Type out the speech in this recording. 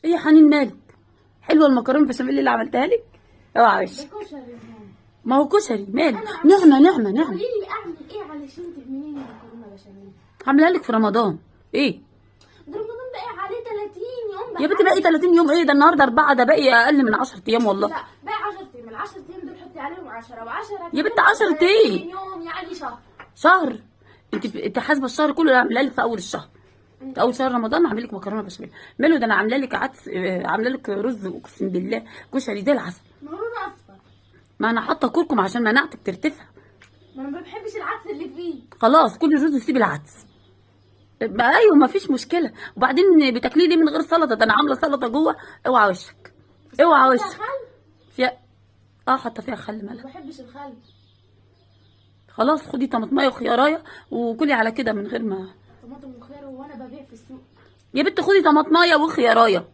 ايه يا حنين مالك؟ حلوه المكرونه البشاميل اللي عملتها لك؟ اوعى وشك. ده كشري يا ماما. ما هو كشري ماله؟ نعمه. قولي لي اعمل ايه علشان تبني لي مكرونه بشاميل؟ عاملاها لك في رمضان. ايه ده رمضان باقي عليه 30 يوم. يا بنتي باقي 30 يوم؟ ايه ده النهارده 4، ده باقي اقل من 10 ايام والله. لا باقي 10 ايام، ال 10 ايام دول حطي عليهم 10 و10 يا بنت 10 ايه؟ يوم يعني شهر. شهر؟ انت حاسبه الشهر كله؟ انا عامله لك في اول الشهر، في اول شهر رمضان عامله لك مكرونه بشاميل. ماله ده انا عامله لك عدس، عامله لك رز، اقسم بالله كشري زي العسل. ما هو لونه اصفر. ما انا حاطه كركم عشان مناعتك ترتفع. ما انا ما بحبش العدس اللي فيه. خلاص كل الرز وسيب العدس. ايوه ما فيش مشكله. وبعدين بتاكليه ليه من غير سلطه؟ ده انا عامله سلطه جوه. اوعى وشك، اوعى فيها وشك. خل؟ فيها حاطه فيها خل ما مالها. بحبش الخل. خلاص خدي طماطمايه وخيارايه وكلي على كده من غير ما. طماطم وخيار وانا ببيع في السوق. يا بنت خدي طماطمايه وخيارايه.